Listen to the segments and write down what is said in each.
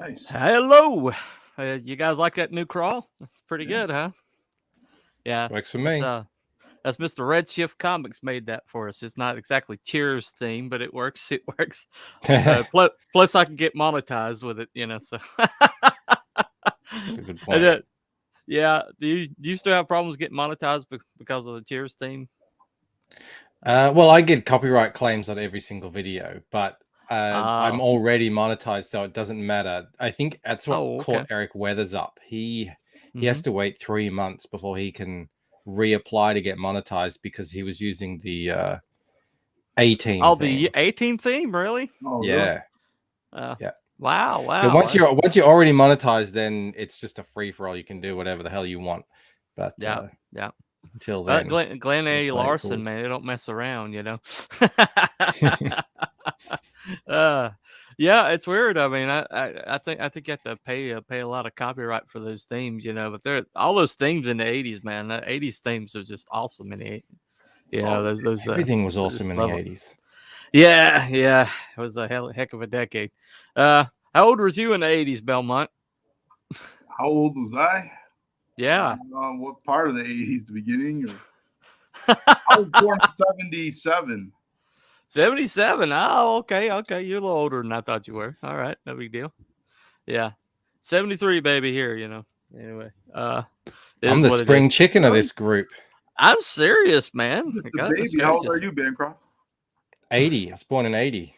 Nice. Hello. You guys like that new crawl? That's pretty Yeah. good, huh? Yeah. Works for That's me. that's Mr. Redshift Comics made that for us. It's not exactly Cheers theme, but it works. It works. Plus, I can get monetized with it. So. That's a good And point. yeah. Do you still have problems getting monetized because of the Cheers theme? Well, I get copyright claims on every single video, but I'm Oh. already monetized, so it doesn't matter. I think that's what Oh, caught okay. Eric Weathers up. He has Mhm. to wait 3 months before he can reapply to get monetized because he was using the 18 Oh, theme. the 18 theme, really? Oh, really? Yeah, Uh, yeah. wow. So Wow. once you're already monetized, then it's just a free for all. You can do whatever the hell you want. But Yeah. Yeah. until then, Glenn gotta A. play it Larson, cool. man, they don't mess around. uh, yeah, it's weird. I mean, I think you have to pay a lot of copyright for those themes. But they're all those themes in the '80s, man. The '80s themes are just awesome in the, Oh, those Everything was I awesome just in the love it. 80s. Yeah, yeah, it was a heck of a decade. How old was you in the '80s, Belmont? how old was I? Yeah. What part of the 80s? The beginning? I was born in 77. 77. Oh, okay. You're a little older than I thought you were. All right, no big deal. Yeah. 73, baby, here. Anyway, it I'm is the what it is. spring chicken of Really? this group. I'm serious, man. Just a Goodness baby. How old are gracious. you, Bancroft? 80. I was born in 80.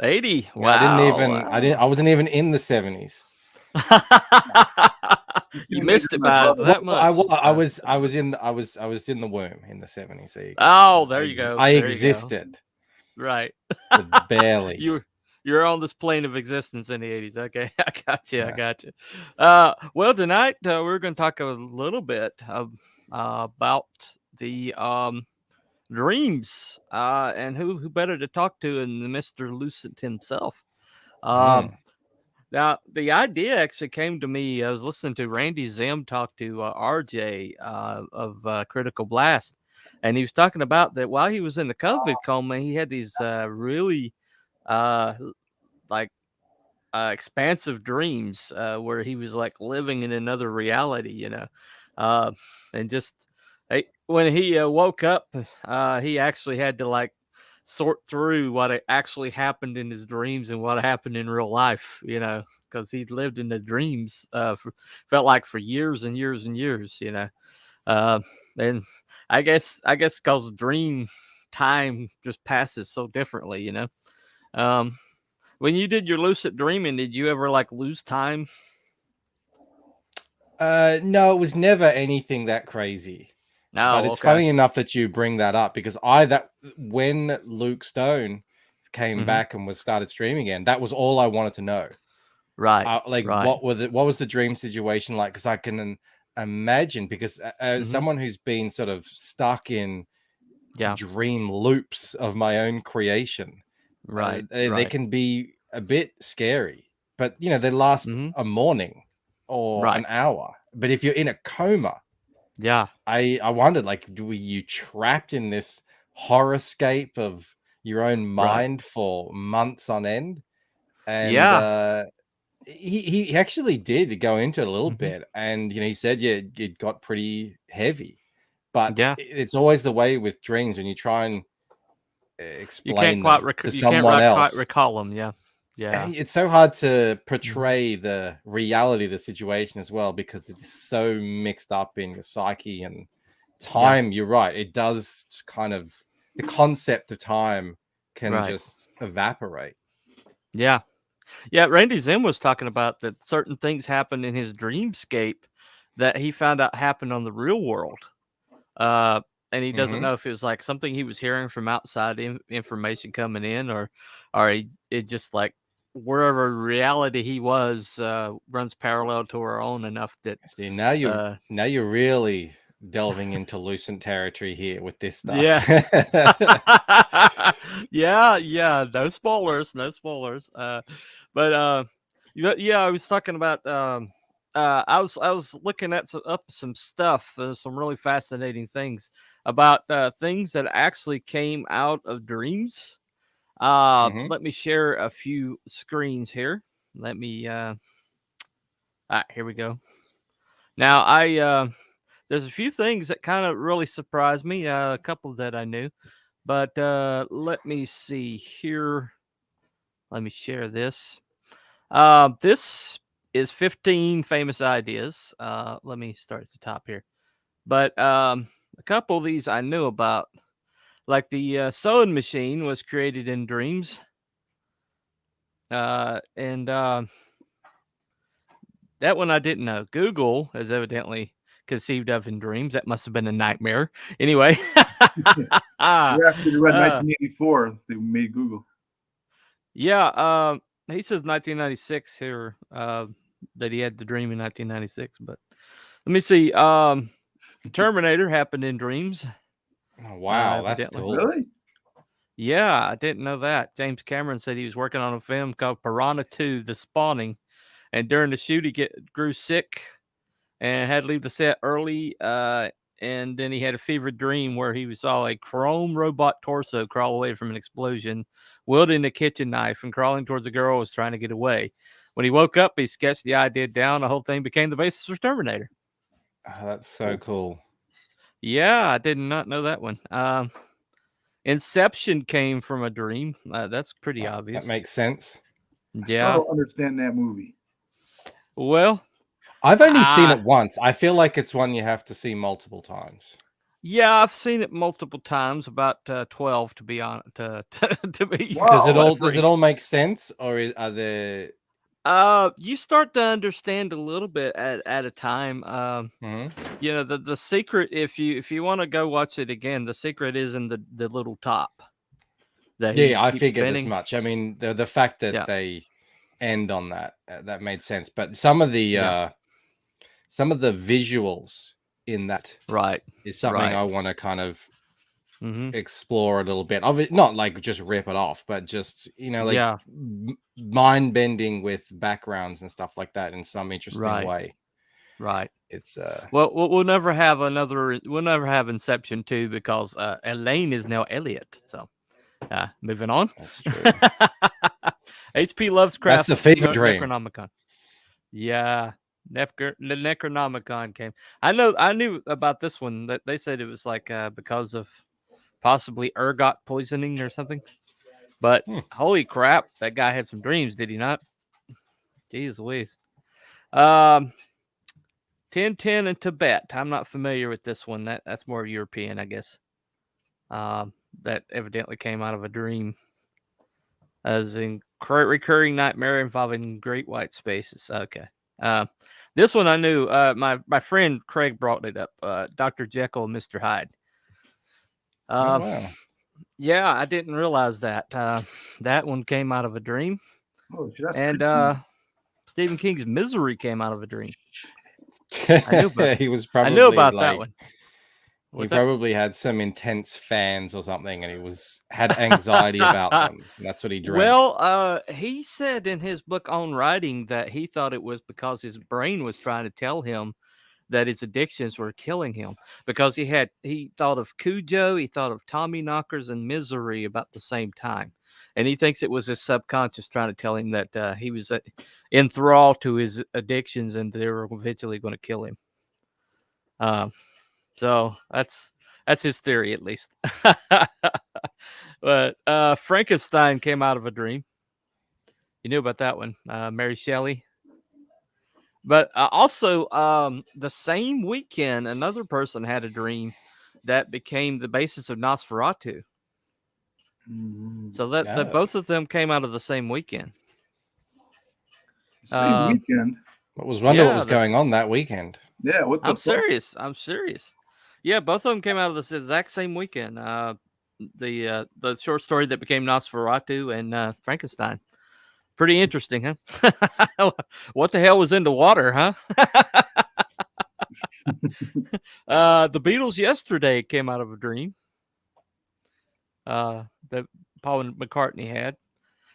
80. Yeah, I Wow. wasn't even in the 70s. The You same age missed as it my by brother. that much. I was in the womb in the 70s. There you go. Oh, there you go. I There you go. existed, Right. but barely. You're on this plane of existence in the 80s. Okay, I got you. I Yeah. got you. Well, tonight we're going to talk a little bit about the dreams, and who better to talk to than Mr. Lucent himself. Mm. Now, the idea actually came to me. I was listening to Randy Zim talk to RJ of Critical Blast, and he was talking about that while he was in the COVID coma, he had these really uh, like expansive dreams where he was like living in another reality. Uh, and just when he woke up, he actually had to like sort through what actually happened in his dreams and what happened in real life, because he lived in the dreams felt like for years and years and years. Uh, and I guess because dream time just passes so differently. Um, when you did your lucid dreaming, did you ever like lose time? No, it was never anything that crazy. But Oh, it's okay. funny enough that you bring that up because when Luke Stone came Hmm. back and was started streaming again, that was all I wanted to know. Right. Like Right. what was the dream situation like? Because I can imagine, because as Hmm. someone who's been sort of stuck in Yeah. dream loops of my own creation, Right. they Right. can be a bit scary, but they last Hmm. a morning or Right. an hour. But if you're in a coma, Yeah. I wondered, like, were you trapped in this horrorscape of your own Right. mind for months on end? And Yeah. he actually did go into it a little Hmm. bit, and he said, yeah, it got pretty heavy. But Yeah. it's always the way with dreams when you try and You can't explain quite them to you can't someone quite else. recall them. Yeah. Yeah. It's so hard to Hmm. portray the reality of the situation as well, because it's so mixed up in your psyche and Yeah. time. You're right, it does just kind of, the concept of time can Right. just evaporate. Yeah. Yeah. Randy Zim was talking about that certain things happened in his dreamscape that he found out happened on the real world. Uh, and he doesn't Hmm. know if it was like something he was hearing from outside information coming in, or it just like wherever reality he was runs parallel to our own enough that See, uh now you're really delving into Lucent territory here with this stuff. yeah. Yeah, no spoilers, no spoilers. But yeah, I was talking about I was looking at up some stuff, some really fascinating things about things that actually came out of dreams. Hmm. Let me share a few screens here. Let me All right, here we go. Now, there's a few things that kind of really surprised me. A couple that I knew, but let me see here. Let me share this. This is 15 famous ideas. Let me start at the top here. But a couple of these I knew about, like the sewing machine was created in dreams. And that one I didn't know. Google is evidently conceived of in dreams. That must have been a nightmare. Anyway. You after you read 1984, they made Google. Yeah, he says 1996 here, that he had the dream in 1996. But let me see. The Terminator happened in dreams. Oh, wow, that's evidently. cool. Really? Yeah, I didn't know that. James Cameron said he was working on a film called Piranha 2: The Spawning, and during the shoot he grew sick and had to leave the set early. And then he had a fevered dream where he saw a chrome robot torso crawl away from an explosion, wielding a kitchen knife and crawling towards a girl who was trying to get away. When he woke up, he sketched the idea down. The whole thing became the basis for Terminator. Oh, that's so cool. Yeah, I did not know that one. Inception came from a dream. That's pretty obvious. That makes sense. I Yeah. still don't understand that movie. Well, I've only seen it once. I feel like it's one you have to see multiple times. yeah, I've seen it multiple times, about 12 to be honest. To be Wow. Does it all make sense, or are there? You start to understand a little bit at a time. You know, the secret, if you want to go watch it again, the secret is in the little top. That he Yeah, I keeps figured spinning. as much. I mean, the fact that they end on that made sense. But some of the visuals in that is something I want to kind of explore a little bit of it. Not like just rip it off, but just like mind bending with backgrounds and stuff like that in some interesting way. Right. It's well, we'll never have we'll never have Inception 2 because Elaine is now Elliot. So moving on. That's true. H.P. Lovecraft. That's the fever dream. Necronomicon. Yeah. The Necronomicon came. I knew about this one, that they said it was like because of possibly ergot poisoning or something. But holy crap, that guy had some dreams, did he not? Jeez Louise. 1010 in Tibet. I'm not familiar with this one. That's more European, I guess. That evidently came out of a dream. As in recurring nightmare involving great white spaces. Okay. This one I knew. My friend Craig brought it up. Dr. Jekyll and Mr. Hyde. wow. Yeah, I didn't realize that. That one came out of a dream. Oh, that's and Stephen King's Misery came out of a dream. I knew about, he was probably I knew about that one. He probably had some intense fans or something, and he had anxiety about them. That's what he dreamt. Well, he said in his book On Writing that he thought it was because his brain was trying to tell him that his addictions were killing him, because he thought of Cujo, he thought of Tommy Knockers and Misery about the same time. And he thinks it was his subconscious trying to tell him that he was enthralled to his addictions and they were eventually going to kill him. So that's his theory, at least. But Frankenstein came out of a dream. You knew about that one, Mary Shelley. But also, the same weekend, another person had a dream that became the basis of Nosferatu. So that both of them came out of the same weekend. Same weekend. I was wondering what was going on that weekend. Yeah, what the I'm serious. I'm serious. Yeah, both of them came out of the exact same weekend. The short story that became Nosferatu and Frankenstein. Pretty interesting, huh? What the hell was in the water, huh? The Beatles Yesterday came out of a dream that Paul McCartney had.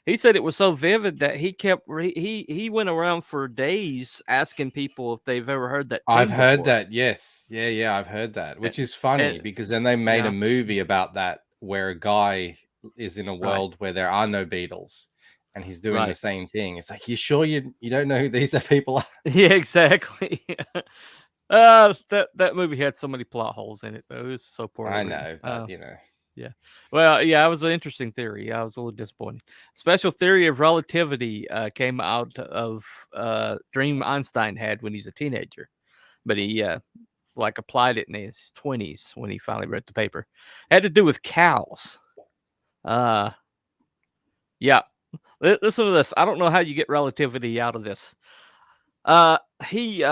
He said it was so vivid that he went around for days asking people if they've ever heard that. I've heard that. Yes. Yeah. I've heard that, which is funny because then they made a movie about that where a guy is in a world where there are no Beatles. and he's doing the same thing. It's like, you sure you don't know who these people are? Yeah, exactly. That movie had so many plot holes in it, though. It was so poorly I written. know, but you know. Yeah. Well, yeah, it was an interesting theory. I was a little disappointed. Special theory of relativity came out of dream Einstein had when he's a teenager, but he applied it in his 20s when he finally read the paper. It had to do with cows. Yeah. Listen to this. I don't know how you get relativity out of this. He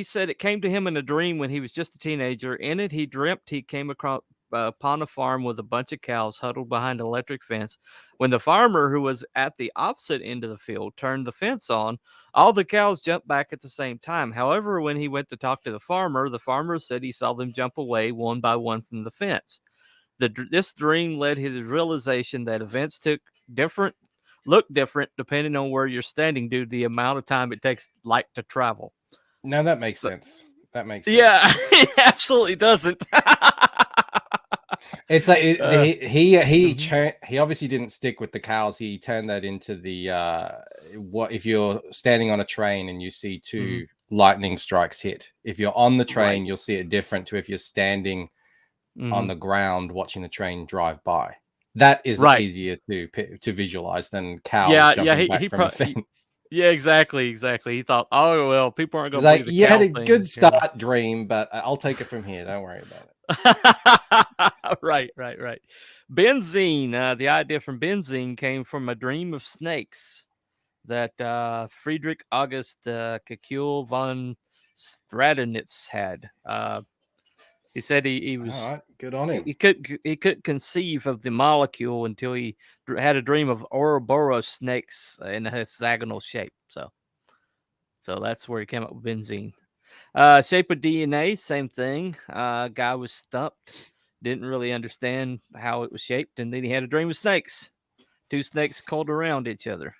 said it came to him in a dream when he was just a teenager. In it, he dreamt he came upon a farm with a bunch of cows huddled behind an electric fence. When the farmer, who was at the opposite end of the field, turned the fence on, all the cows jumped back at the same time. However, when he went to talk to the farmer said he saw them jump away one by one from the fence. This dream led to the realization that events look different depending on where you're standing due to the amount of time it takes light to travel. No, that makes sense. That makes sense. Yeah, it absolutely doesn't. It's like he obviously didn't stick with the cows. He turned that into the what if you're standing on a train and you see two lightning strikes hit. If you're on the train, you'll see it different to if you're standing on the ground watching the train drive by. That is easier to visualize than cows jumping back from the fence. Yeah, exactly. He thought, oh well, people aren't going to believe the you cow had a thing, good start, dream, but I'll take it from here. Don't worry about it. Right. Benzene. The idea from benzene came from a dream of snakes that Friedrich August Kekule von Stradonitz had. He said he was all right, good on him. He could conceive of the molecule until he had a dream of Ouroboros snakes in a hexagonal shape. So that's where he came up with benzene. Shape of DNA, same thing. Guy was stumped, didn't really understand how it was shaped, and then he had a dream of snakes. Two snakes called around each other.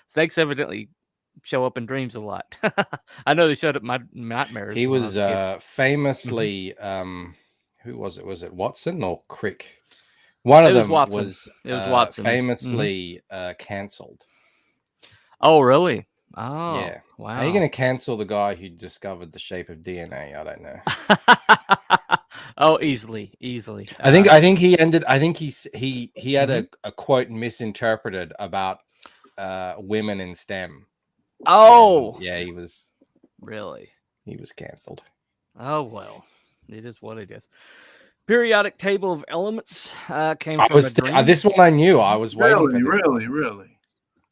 Snakes evidently show up in dreams a lot. I know they showed up in my nightmares. He was famously who was it? Was it Watson or Crick? One of them was Watson. Famously cancelled. Oh, really? Oh, yeah. Wow. How are you going to cancel the guy who discovered the shape of DNA? I don't know. Oh, easily. I think he ended. I think he had a quote misinterpreted about women in STEM. Oh, yeah, he was cancelled. Oh well, it is what it is. Periodic table of elements came from a dream. This one I knew. I was waiting for this. Really.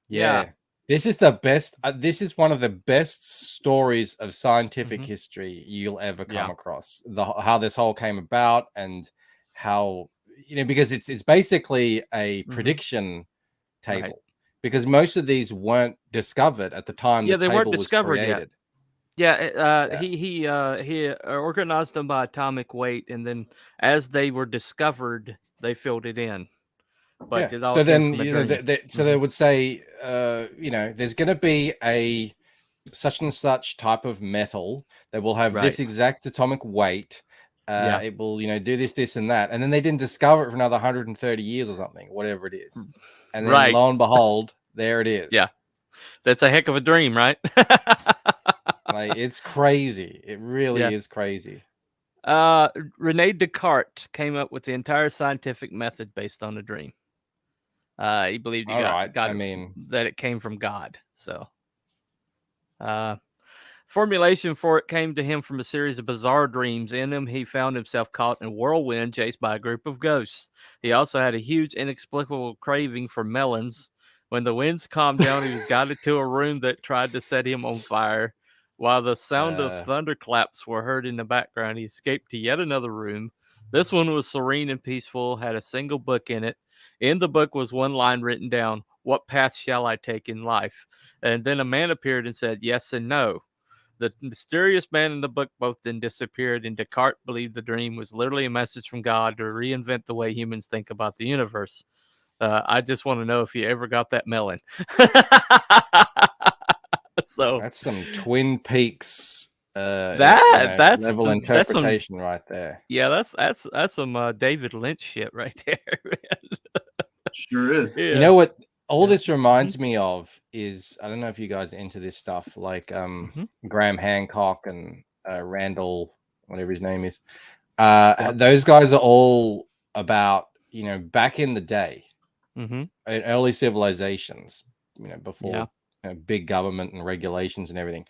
Yeah. This is the best. This is one of the best stories of scientific history you'll ever come across. How this whole came about and how, because it's basically a prediction table. Right. Because most of these weren't discovered at the time. Yeah, they weren't discovered yet. Yeah, he organized them by atomic weight, and then as they were discovered, they filled it in. But so then, they would say, there's going to be a such and such type of metal that will have this exact atomic weight. It will, do this, this, and that. And then they didn't discover it for another 130 years or something, whatever it is. And then lo and behold, there it is. Yeah. That's a heck of a dream, right? Like, it's crazy. It really is crazy. Rene Descartes came up with the entire scientific method based on a dream. He believed that it came from God. So, formulation for it came to him from a series of bizarre dreams. In them, he found himself caught in a whirlwind chased by a group of ghosts. He also had a huge, inexplicable craving for melons. When the winds calmed down, he was guided to a room that tried to set him on fire. While the sound of thunderclaps were heard in the background, he escaped to yet another room. This one was serene and peaceful, had a single book in it. In the book was one line written down, "What path shall I take in life?" And then a man appeared and said, "Yes and no." The mysterious man in the book both then disappeared, and Descartes believed the dream was literally a message from God to reinvent the way humans think about the universe. I just want to know if you ever got that melon. So that's some Twin Peaks that's level interpretation right there. Yeah, that's some David Lynch shit right there. Sure is. Yeah. You know what? all this reminds me of is, I don't know if you guys are into this stuff, like Graham Hancock and Randall, whatever his name is. Those guys are all about, you know, back in the day, in early civilizations, you know, before you know, big government and regulations and everything.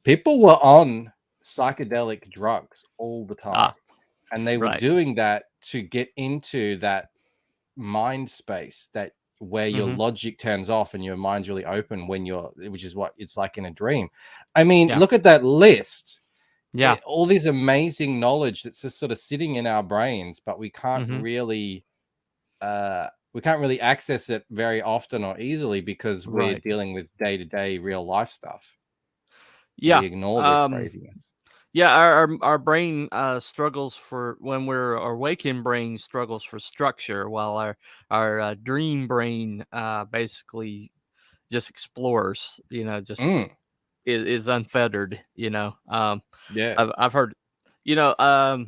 People were on psychedelic drugs all the time, and they were doing that to get into that mind space that where your logic turns off and your mind's really open when you're, which is what it's like in a dream. I mean, look at that list. All this amazing knowledge that's just sort of sitting in our brains, but we can't really access it very often or easily because we're dealing with day-to-day real life stuff. We ignore this craziness. Our brain struggles for, when we're awakened, brain struggles for structure, while our dream brain basically just explores, you know, just is unfettered, you know. I've heard, you know,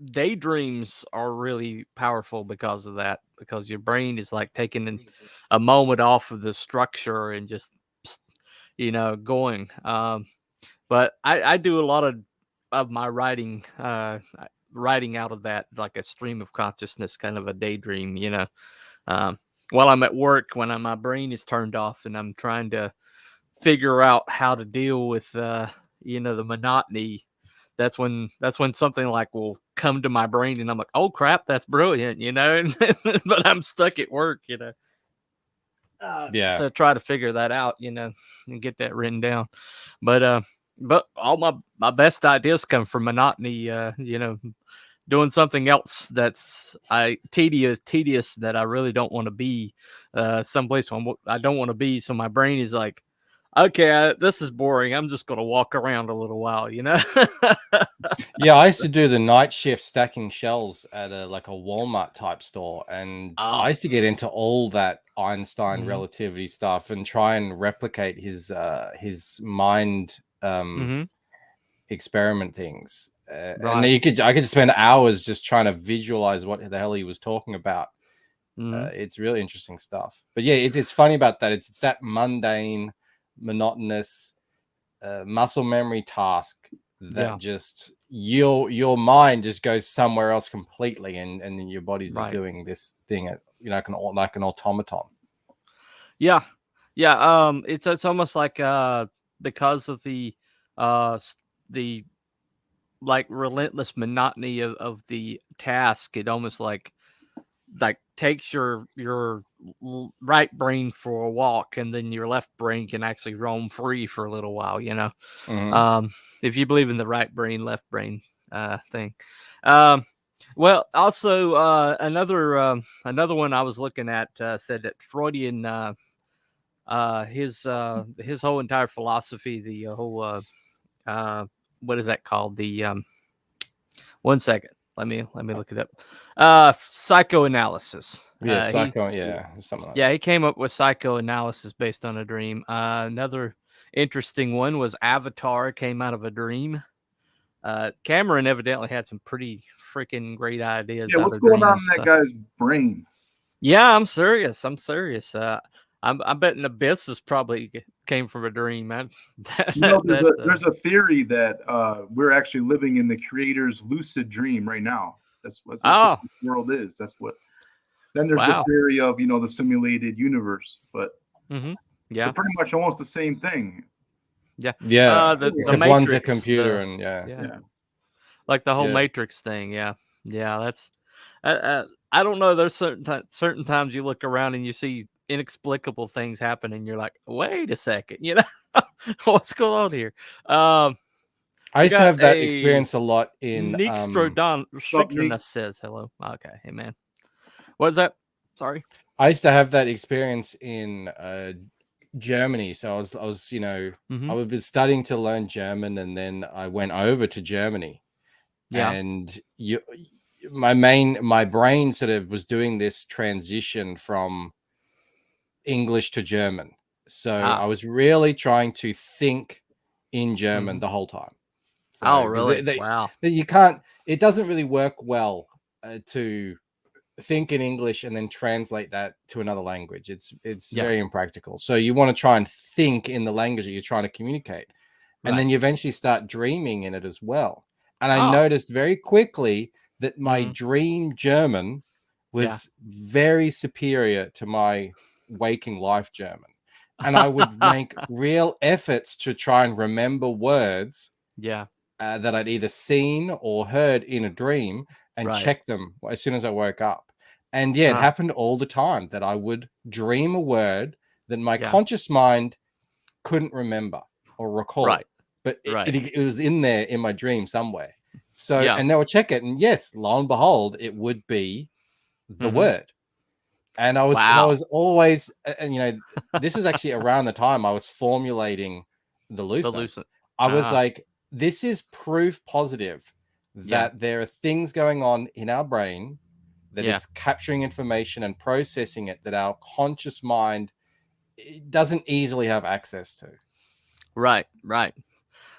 daydreams are really powerful because of that, because your brain is like taking a moment off of the structure and just, you know, going. But I do a lot of my writing out of that, like a stream of consciousness, kind of a daydream, you know. While I'm at work, when my brain is turned off and I'm trying to figure out how to deal with you know, the monotony, that's when something like will come to my brain and I'm like, oh crap, that's brilliant, you know. But I'm stuck at work, you know. To try to figure that out, you know, and get that written down. But all my best ideas come from monotony, you know, doing something else that's tedious that I really don't want to be, someplace I don't want to be. So my brain is like, okay, this is boring. I'm just going to walk around a little while, you know? I used to do the night shift stacking shells at a Walmart type store. And I used to get into all that Einstein relativity stuff and try and replicate his mind experiment things. And I could spend hours just trying to visualize what the hell he was talking about. It's really interesting stuff. But yeah, it's funny about that. It's that mundane, monotonous muscle memory task that just your mind just goes somewhere else completely, and then your body's just doing this thing at, you know, like an automaton. It's almost like because of the like relentless monotony of the task, it almost like takes your right brain for a walk, and then your left brain can actually roam free for a little while, you know. If you believe in the right brain, left brain thing. Well, also another one I was looking at said that Freudian his whole entire philosophy, the whole what is that called? The one second. Let me look it up. Psychoanalysis. Something like he came up with psychoanalysis based on a dream. Another interesting one was Avatar came out of a dream. Cameron evidently had some pretty freaking great ideas. Yeah, what's going on in that guy's brain? Yeah, I'm serious. I'm betting Abyssus probably came from a dream, man. There's a theory that we're actually living in the creator's lucid dream right now. That's what the world is. That's what. Then there's the theory of, you know, the simulated universe, but they're pretty much almost the same thing. The Matrix, one's a computer, and like the whole Matrix thing. That's. I don't know. There's certain times you look around and you see inexplicable things happen, and you're like, wait a second, you know, what's going on here? I used to have that experience a lot in Nick Strodon says hello. Okay, hey man, what is that? Sorry, I used to have that experience in Germany. So I was you know, I was been studying to learn German, and then I went over to Germany, and my brain sort of was doing this transition from English to German. So I was really trying to think in German the whole time. So, really? Wow. You can't, it doesn't really work well to think in English and then translate that to another language. It's very impractical. So you want to try and think in the language that you're trying to communicate. And then you eventually start dreaming in it as well. And I noticed very quickly that my dream German was very superior to my waking life German. And I would make real efforts to try and remember words that I'd either seen or heard in a dream and check them as soon as I woke up. And it happened all the time that I would dream a word that my conscious mind couldn't remember or recall. But it was in there in my dream somewhere. So, and they would check it. And yes, lo and behold, it would be the word. And I was always, and this was actually around the time I was formulating the Lucent. I was like, this is proof positive that there are things going on in our brain that it's capturing information and processing it that our conscious mind doesn't easily have access to. Right.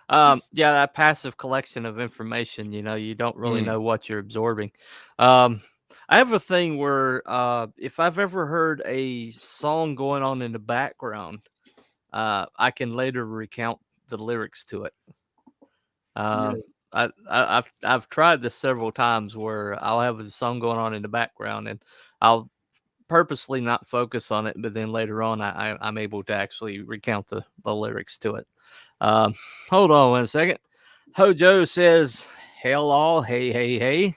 That passive collection of information, you don't really know what you're absorbing. I have a thing where if I've ever heard a song going on in the background, I can later recount the lyrics to it. I've tried this several times where I'll have a song going on in the background and I'll purposely not focus on it, but then later on I'm able to actually recount the lyrics to it. Hold on 1 second. Hojo says, "Hell all, hey.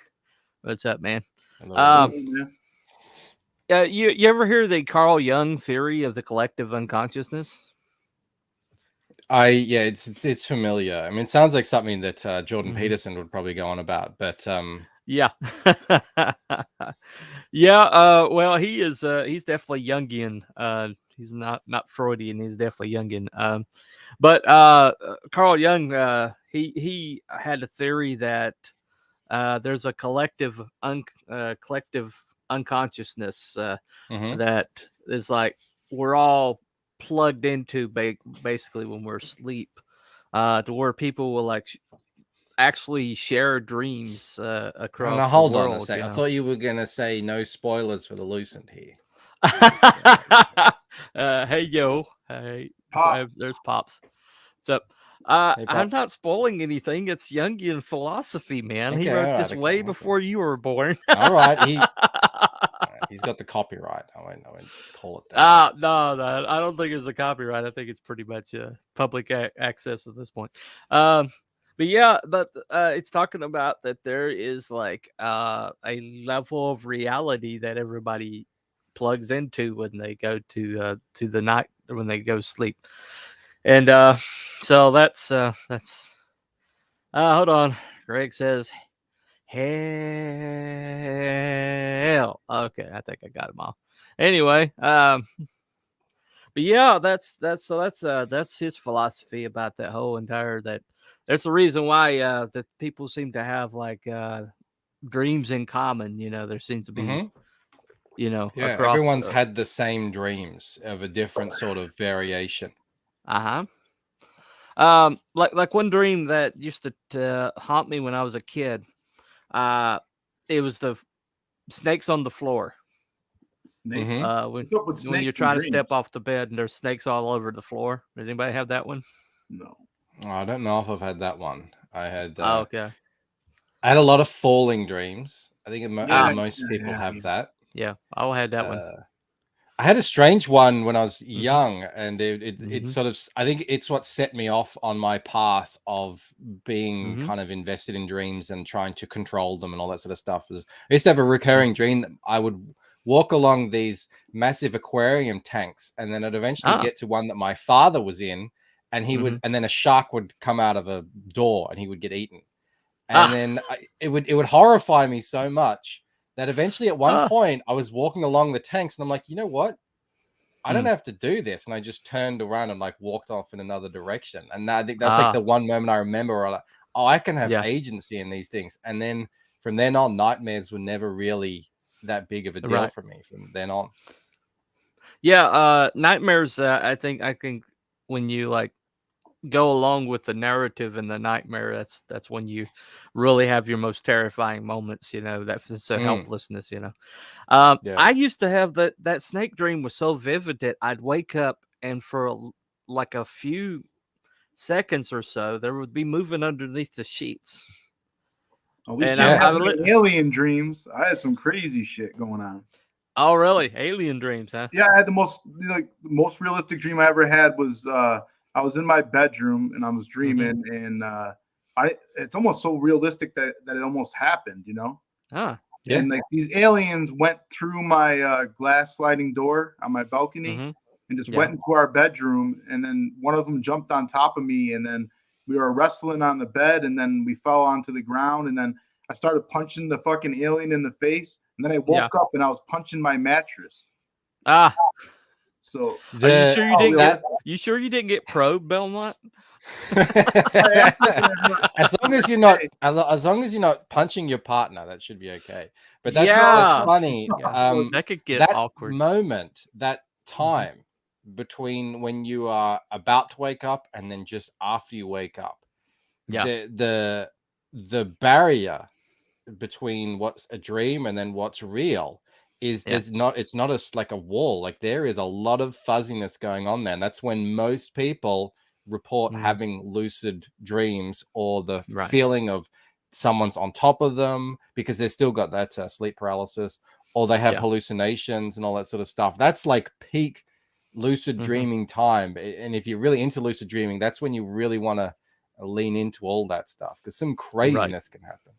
What's up, man?" You ever hear the Carl Jung theory of the collective unconsciousness? It's familiar. I mean, it sounds like something that Jordan Peterson would probably go on about, but well, he's definitely Jungian. He's not Freudian. He's definitely Jungian. But Carl Jung, he had a theory that there's a collective unconsciousness that is like we're all plugged into basically when we're asleep, to where people will like actually share dreams across the world. Hold on a second. I thought you were gonna say no spoilers for the Lucent here. Hey yo, hey, Pop. There's Pops. What's up? Hey, I'm not spoiling anything. It's Jungian philosophy, man. Okay, he wrote this way before you were born. All right, he's got the copyright. I won't call it that. No, I don't think it's a copyright. I think it's pretty much public access at this point. But it's talking about that there is like a level of reality that everybody plugs into when they go to the night, when they go sleep. And so that's hold on. Greg says hell. Okay, I think I got them all. Anyway, but yeah, that's his philosophy about that whole entire that. That's the reason why that people seem to have like dreams in common. There seems to be, across, everyone's had the same dreams of a different sort of variation. Like one dream that used to haunt me when I was a kid. It was the snakes on the floor. Snake. When you try to step off the bed and there's snakes all over the floor. Does anybody have that one? No. Oh, I don't know if I've had that one. I had. Okay. I had a lot of falling dreams. I think most people have that. Yeah, I had that one. I had a strange one when I was young, and it sort of. I think it's what set me off on my path of being kind of invested in dreams and trying to control them and all that sort of stuff. I used to have a recurring dream that I would walk along these massive aquarium tanks, and then I'd eventually get to one that my father was in. And he would, and then a shark would come out of a door, and he would get eaten. And then it would horrify me so much that eventually, at one point, I was walking along the tanks, and I'm like, you know what? I don't have to do this. And I just turned around and like walked off in another direction. And I think that's like the one moment I remember where I'm like, oh, I can have agency in these things. And then from then on, nightmares were never really that big of a deal for me. From then on, nightmares. I think when you like go along with the narrative and the nightmare, that's when you really have your most terrifying moments. You know, that sense of helplessness. You know, I used to have that snake dream was so vivid that I'd wake up and for like a few seconds or so, there would be moving underneath the sheets. At least you having alien dreams. I had some crazy shit going on. Oh, really? Alien dreams, huh? Yeah, I had the most realistic dream I ever had was I was in my bedroom and I was dreaming, and it's almost so realistic that it almost happened, you know? Ah, yeah. And like these aliens went through my glass sliding door on my balcony and just went into our bedroom, and then one of them jumped on top of me, and then we were wrestling on the bed, and then we fell onto the ground, and then I started punching the fucking alien in the face, and then I woke up and I was punching my mattress. Ah. So are you sure you didn't get? You sure you didn't get probed, Belmont? as long as you're not punching your partner, that should be okay. But that's funny. That could get awkward. Moment, that time between when you are about to wake up and then just after you wake up, the barrier between what's a dream and then what's real is it's not like a wall. Like there is a lot of fuzziness going on there, and that's when most people report having lucid dreams or the feeling of someone's on top of them because they've still got that sleep paralysis, or they have hallucinations and all that sort of stuff. That's like peak lucid dreaming time. And if you're really into lucid dreaming, that's when you really want to lean into all that stuff, because some craziness can happen.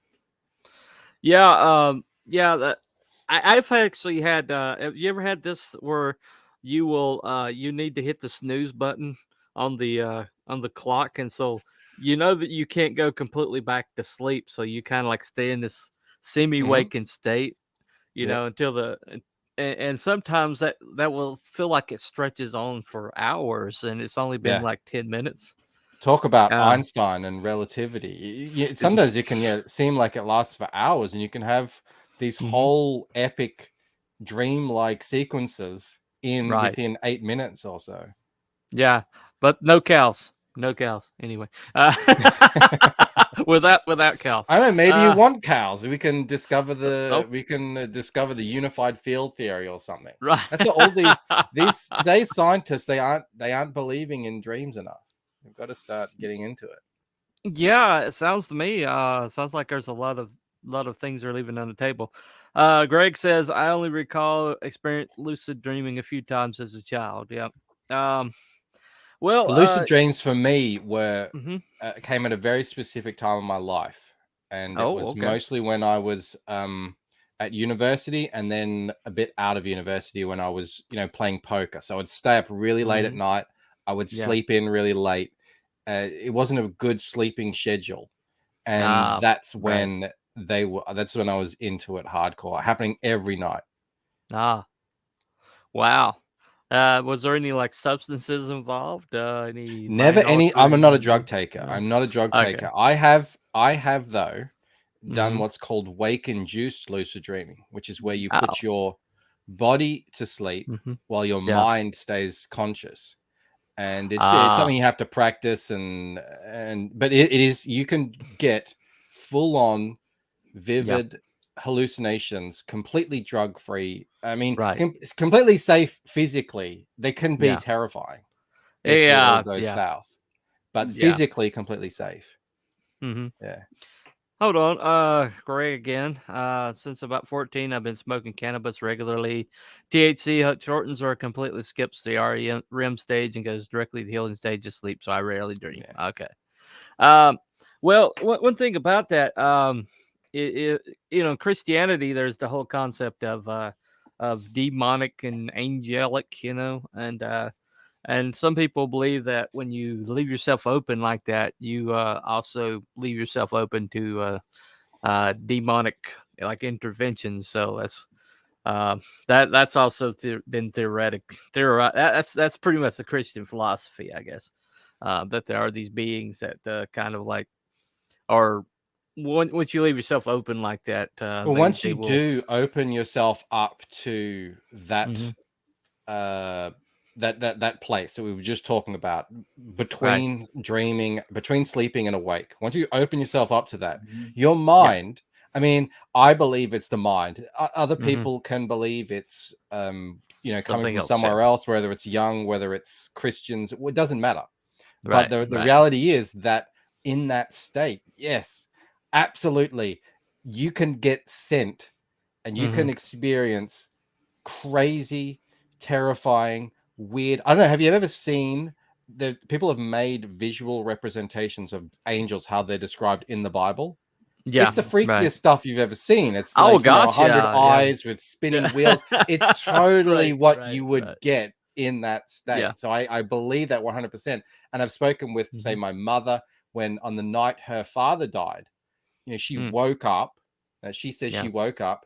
I've actually had have you ever had this where you will you need to hit the snooze button on the clock, and so you know that you can't go completely back to sleep, so you kind of like stay in this semi-waking state, you know, until and sometimes that will feel like it stretches on for hours, and it's only been like 10 minutes. Talk about Einstein and relativity. Sometimes it can seem like it lasts for hours, and you can have these whole epic dream-like sequences within 8 minutes or so. Yeah, but no cows. Anyway, without cows. I don't know. Maybe you want cows. We can discover the unified field theory or something. Right. That's what all these today's scientists they aren't believing in dreams enough. We've got to start getting into it. Yeah, it sounds to me. Sounds like there's a lot of things are leaving on the table. Greg says I only recall experienced lucid dreaming a few times as a child. Yeah. Well, lucid dreams for me were came at a very specific time in my life, and it was mostly when I was at university, and then a bit out of university when I was playing poker. So I'd stay up really late at night. I would sleep in really late. It wasn't a good sleeping schedule, and that's when that's when I was into it hardcore, happening every night. Wow. Was there any like substances involved? Never any. I'm not a drug taker. I'm not a drug taker. I have though done what's called wake-induced lucid dreaming, which is where you put your body to sleep while your mind stays conscious. And it's something you have to practice, but it is, you can get full on vivid hallucinations, completely drug free. I mean, it's completely safe physically. They can be terrifying. South, but physically completely safe. Yeah. Hold on, Greg again. Since about 14, I've been smoking cannabis regularly. THC shortens or completely skips the REM stage and goes directly to the healing stage of sleep, so I rarely dream. Okay. Well, one thing about that, Christianity, there's the whole concept of demonic and angelic, and some people believe that when you leave yourself open like that, you also leave yourself open to demonic like interventions. So that's also been theoretic. That's pretty much the Christian philosophy, I guess, that there are these beings that kind of like are. Once you leave yourself open like that, once you do open yourself up to that that place that we were just talking about between dreaming, between sleeping and awake. Once you open yourself up to that, your mind, I mean, I believe it's the mind. Other people can believe it's coming from somewhere else, whether it's young, whether it's Christians, it doesn't matter. But the reality is that in that state, yes, absolutely, you can get sent and you can experience crazy, terrifying, weird. I don't know. Have you ever seen the people have made visual representations of angels, how they're described in the Bible? Yeah, it's the freakiest stuff you've ever seen. It's like 100 eyes with spinning wheels. It's totally what you would get in that state. Yeah. So I believe that 100%. And I've spoken with, say, my mother when on the night her father died, she woke up. She says she woke up,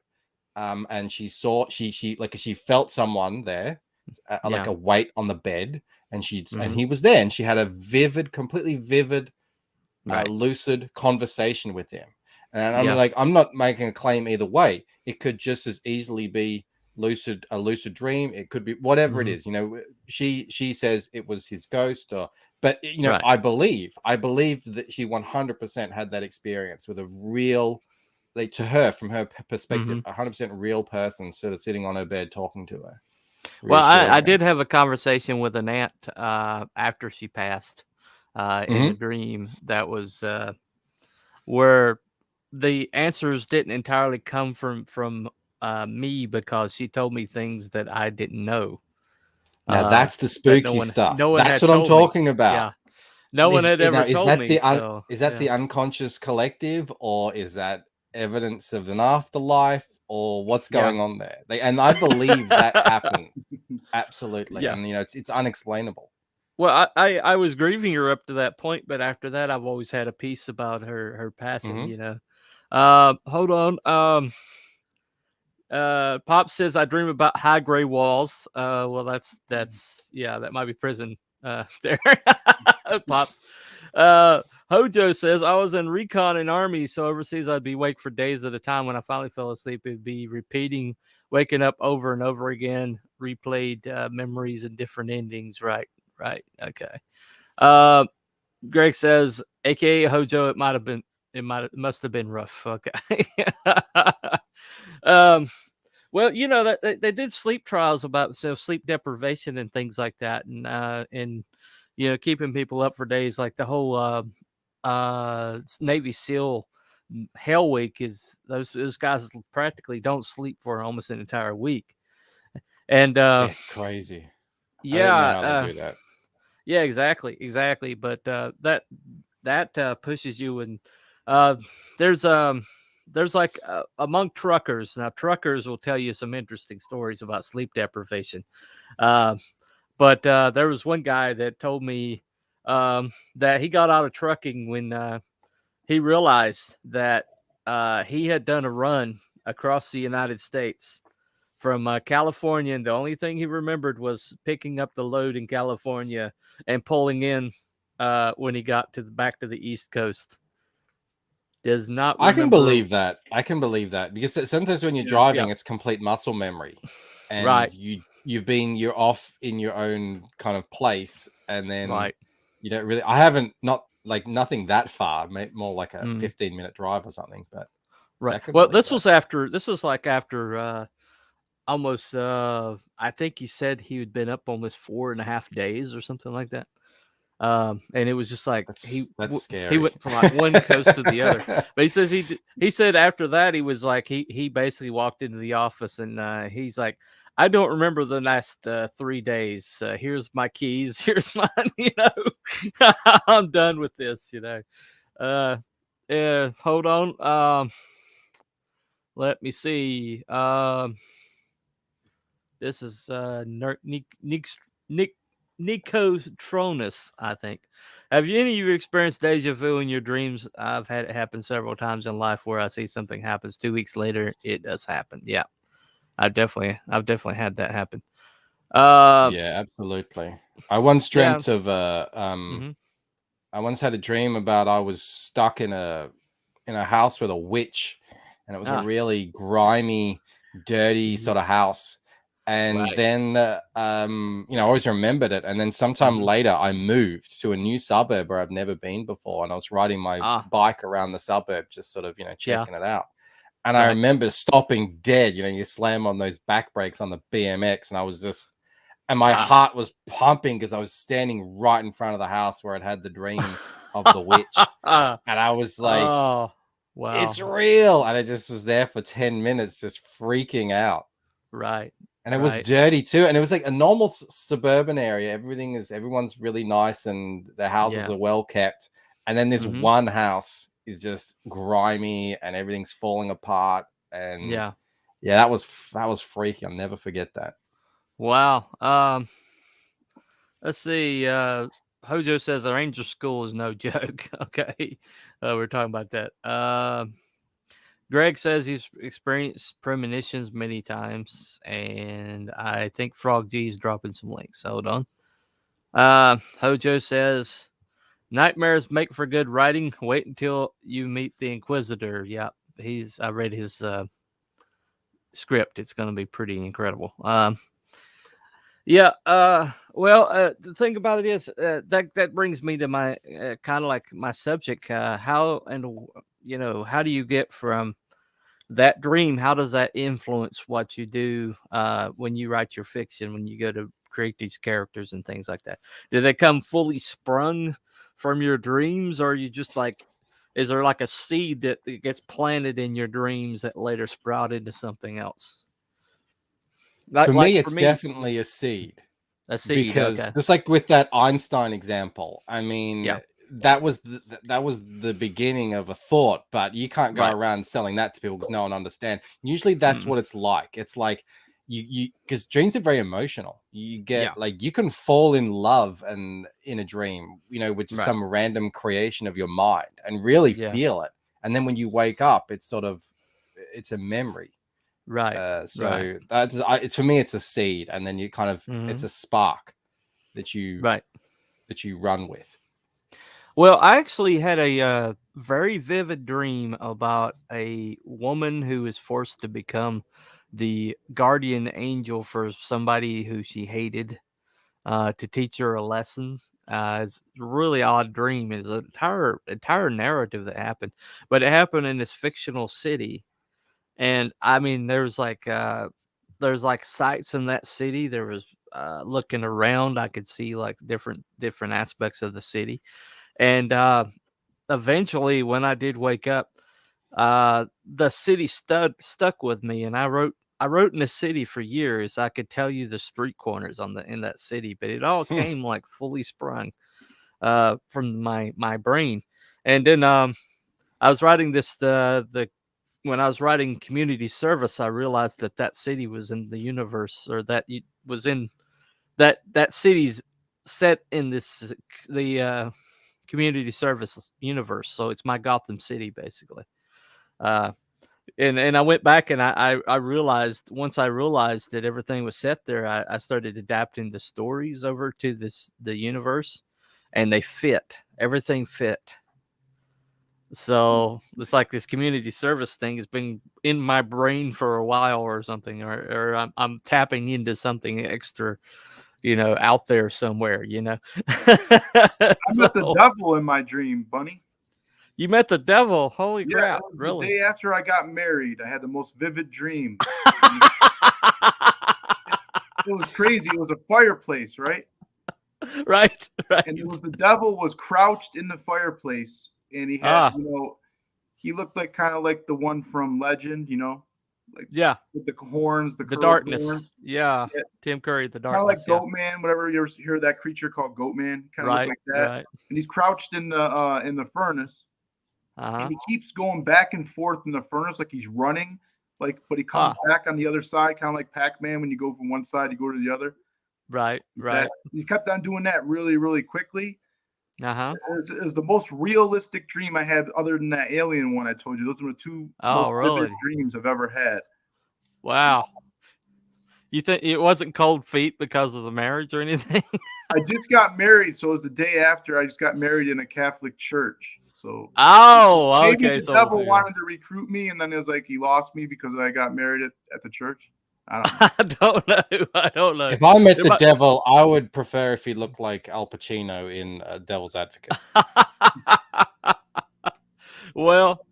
and she saw she felt someone there, like a weight on the bed, and and he was there, and she had a completely vivid, lucid conversation with him. And I'm like, I'm not making a claim either way. It could just as easily be a lucid dream. It could be whatever it is. She says it was his ghost, but I believe that she 100% had that experience with a real, like, to her, from her perspective, 100% real person sort of sitting on her bed talking to her. Well, I did have a conversation with an aunt after she passed in a dream that was where the answers didn't entirely come from me, because she told me things that I didn't know. Now that's the spooky stuff. That's what I'm talking about. Yeah. No one had ever told me. Is that the unconscious collective, or is that evidence of an afterlife, or what's going on there? And I believe that happens. Absolutely. Yeah. And it's unexplainable. Well, I was grieving her up to that point, but after that, I've always had a peace about her passing. Hold on. Pop says I dream about high gray walls. Well, that's that might be prison. There, Pops. Hojo says I was in recon and army, so overseas I'd be awake for days at a time. When I finally fell asleep, it'd be repeating, waking up over and over again, replayed memories and different endings. Right. Okay. Greg says, AKA Hojo, must have been rough. Okay. Well, that they did sleep trials about sleep deprivation and things like that, and keeping people up for days, like the whole Navy SEAL Hell Week is those guys practically don't sleep for almost an entire week, and crazy. Yeah, I don't know how they do that. Yeah, exactly. But that pushes you, and there's like among truckers. Now, truckers will tell you some interesting stories about sleep deprivation. But there was one guy that told me that he got out of trucking when he realized that he had done a run across the United States from California, and the only thing he remembered was picking up the load in California and pulling in when he got back to the East Coast. Does not remember. I can believe that because sometimes when you're driving, it's complete muscle memory, and you're off in your own kind of place, and then you don't really. I haven't nothing that far, more like a 15-minute drive or something, but well, this was after almost I think he said he had been up almost 4.5 days or something like that. And it was just like that's scary. He went from like one coast to the other. But he says he said after that he was like he basically walked into the office and he's like, I don't remember the last 3 days. Here's my keys. Here's mine. I'm done with this. Hold on. Let me see. This is Nico Tronus, I think. Have any of you experienced deja vu in your dreams? I've had it happen several times in life where I see something happens 2 weeks later, it does happen. Yeah, I've definitely had that happen. Yeah, absolutely. I once dreamt of I once had a dream about I was stuck in a house with a witch, and it was a really grimy, dirty sort of house. And then, I always remembered it. And then sometime later, I moved to a new suburb where I've never been before. And I was riding my bike around the suburb, just sort of, checking it out. And I remember stopping dead. You slam on those back brakes on the BMX. And I was just, and my heart was pumping because I was standing right in front of the house where it had the dream of the witch. And I was like, oh, wow, it's real. And I just was there for 10 minutes, just freaking out. Right. And it was dirty too. And it was like a normal suburban area. Everyone's really nice and the houses are well kept. And then this one house is just grimy and everything's falling apart. And that was freaky. I'll never forget that. Wow. Let's see. Hojo says our angel school is no joke. Okay. We're talking about that. Greg says he's experienced premonitions many times, and I think Frog G's dropping some links. Hold on. Hojo says nightmares make for good writing. Wait until you meet the Inquisitor. Yep, I read his script. It's going to be pretty incredible. Well, the thing about it is that brings me to my kind of like my subject. How do you get from that dream? How does that influence what you do when you write your fiction, when you go to create these characters and things like that? Do they come fully sprung from your dreams, or are you just like, is there like a seed that gets planted in your dreams that later sprout into something else? For me, it's definitely a seed. A seed, because just like with that Einstein example, I mean, that was the beginning of a thought, but you can't go around selling that to people because no one understands. Usually, that's what it's like. It's like you because dreams are very emotional. You get like you can fall in love and in a dream, which is some random creation of your mind, and really feel it. And then when you wake up, it's a memory. It's for me, it's a seed, and then you kind of it's a spark that you run with. Well, I actually had a very vivid dream about a woman who is forced to become the guardian angel for somebody who she hated to teach her a lesson. It's a really odd dream. It's an entire narrative that happened, but it happened in this fictional city. And I mean, there's like sights in that city. There was looking around, I could see like different aspects of the city. And eventually, when I did wake up, the city stuck with me. And I wrote in the city for years. I could tell you the street corners in that city, but it all came like fully sprung from my brain. And then I was writing this when I was writing community service, I realized that city was in the universe, or that it was in that city's set in the community service universe. So it's my Gotham City, basically. And I went back and I realized, once I realized that everything was set there, I started adapting the stories over to the universe, and they fit. Everything fit. So it's like this community service thing has been in my brain for a while or something, or I'm tapping into something extra, out there somewhere, I met the devil in my dream, Bunny. You met the devil? Holy crap. Really? The day after I got married, I had the most vivid dream. It was crazy. It was a fireplace, right? Right. And the devil was crouched in the fireplace. And he had, he looked like kind of like the one from Legend, with the horns, the darkness. Horns. Yeah. Tim Curry, the darkness. Kind of like Goatman, whatever. You ever hear that creature called Goatman? Kind of look like that. Right. And he's crouched in the furnace. And he keeps going back and forth in the furnace like he's running, but he comes back on the other side, kind of like Pac-Man. When you go from one side, you go to the other. Right. He kept on doing that really, really quickly. It was the most realistic dream I had, other than that alien one I told you. Those were the two most vivid dreams I've ever had. Wow. You think it wasn't cold feet because of the marriage or anything? I just got married, so it was the day after I just got married in a Catholic church. So maybe the devil wanted to recruit me, and then it was like he lost me because I got married at the church. I don't know. I don't know. If I met the devil, I would prefer if he looked like Al Pacino in Devil's Advocate. Well,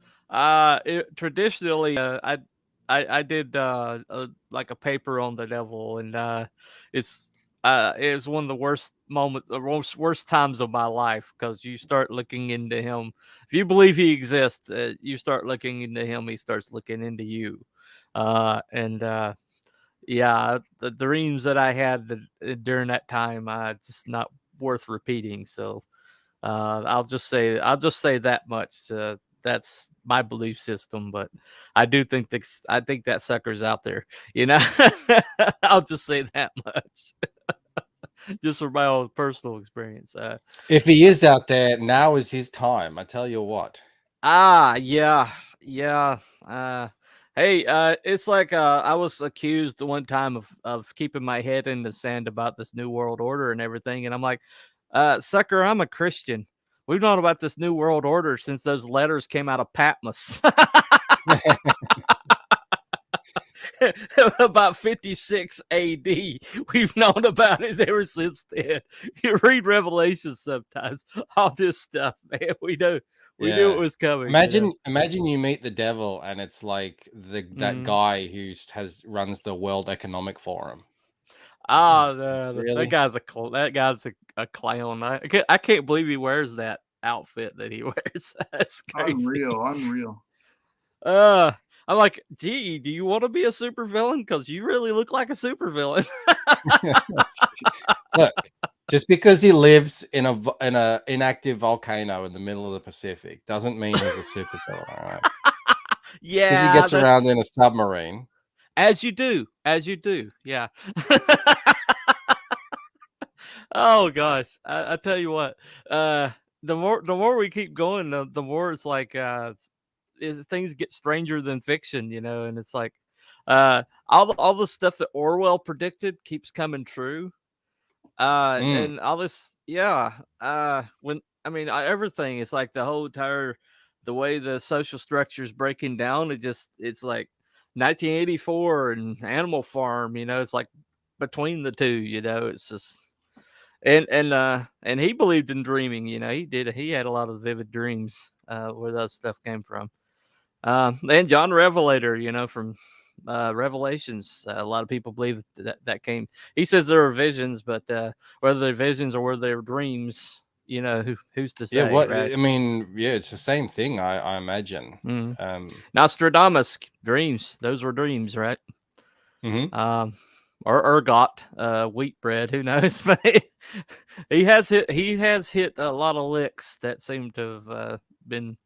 traditionally, I did like a paper on the devil, and it was one of the worst moments, the worst times of my life, because you start looking into him. If you believe he exists, you start looking into him. He starts looking into you, and yeah, the dreams that I had during that time, just not worth repeating. So I'll just say that much. That's my belief system, but I do think that sucker's out there. You know, I'll just say that much, just from my own personal experience. If he is out there, now is his time. I tell you what. Yeah. Hey, it's like I was accused one time of keeping my head in the sand about this New World Order and everything, and I'm like, sucker, I'm a Christian. We've known about this New World Order since those letters came out of Patmos. About 56 AD. We've known about it ever since then. You read Revelation sometimes. All this stuff, man. We knew it was coming. Imagine you meet the devil and it's like that guy who runs the World Economic Forum. Really? That guy's a clown. I can't believe he wears that outfit that he wears. That's crazy. Unreal. I'm like, gee, do you want to be a supervillain? Because you really look like a supervillain. Look, just because he lives in a inactive volcano in the middle of the Pacific doesn't mean he's a supervillain. All right? Yeah, because he gets around in a submarine. As you do, yeah. Oh gosh, I tell you what, the more we keep going, the more it's like things get stranger than fiction, you know. And it's like all the stuff that Orwell predicted keeps coming true, and all this, everything is like the whole entire the way the social structure is breaking down. It's like 1984 and Animal Farm, you know. It's like between the two, you know. It's just and he believed in dreaming, you know. He had a lot of vivid dreams where that stuff came from. And John Revelator, you know, from Revelations, a lot of people believe that came. He says there are visions, but whether they're visions or whether they're dreams, you know, who's to say? Yeah, right? I mean, yeah, it's the same thing, I imagine. Nostradamus dreams; those were dreams, right? Mm-hmm. Or ergot, wheat bread, who knows? But he has hit a lot of licks that seem to have been,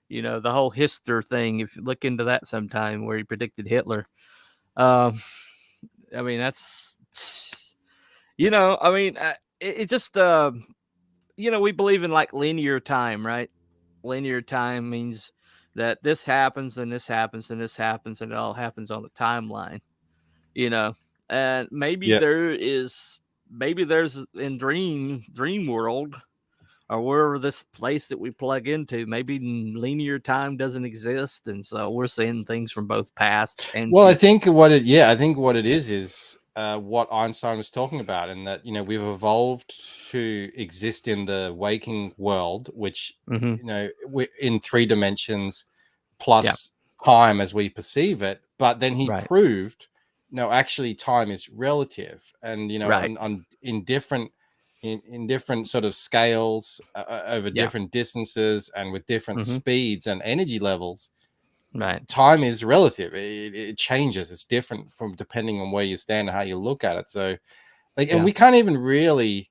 you know, the whole Hitler thing. If you look into that sometime, where he predicted Hitler, I mean, that's, you know, I mean, it just, you know, we believe in like linear time, right? Linear time means that this happens and this happens and this happens and it all happens on a timeline, you know. And maybe there's in dream world, or wherever this place that we plug into, maybe linear time doesn't exist, and so we're seeing things from both past and future. I think what it is what Einstein was talking about, and that, you know, we've evolved to exist in the waking world, which you know, we're in 3 dimensions plus time as we perceive it. But then he proved, no, actually time is relative, and, you know, in different sort of scales over different distances and with different speeds and energy levels. Right. Time is relative. It changes. It's different from depending on where you stand and how you look at it. So, like, and we can't even really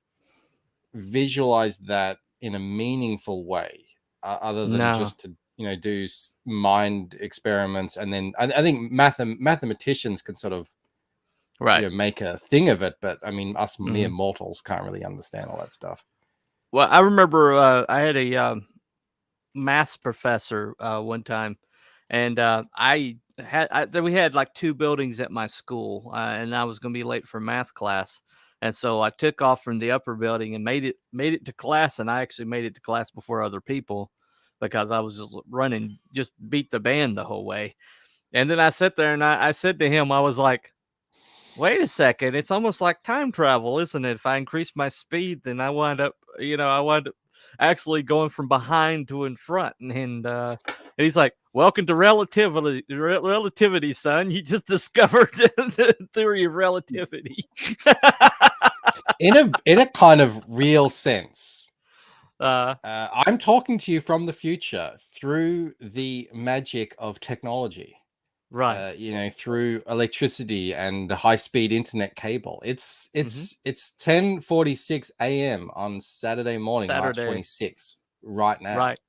visualize that in a meaningful way, other than just to, you know, do mind experiments. And then I think mathematicians can sort of, you know, make a thing of it, but I mean, us mere mortals can't really understand all that stuff. Well, I remember I had a maths professor one time, and we had like 2 buildings at my school, and I was going to be late for math class, and so I took off from the upper building and made it to class, and I actually made it to class before other people because I was just beat the band the whole way. And then I sat there and I said to him, I was like, wait a second, it's almost like time travel, isn't it? If I increase my speed, then I wind up actually going from behind to in front. And he's like, welcome to relativity, son. You just discovered the theory of relativity. in a kind of real sense. I'm talking to you from the future through the magic of technology. Right. Through electricity and the high-speed internet cable. It's 10:46 a.m. on Saturday morning, March 26th, right now. Right.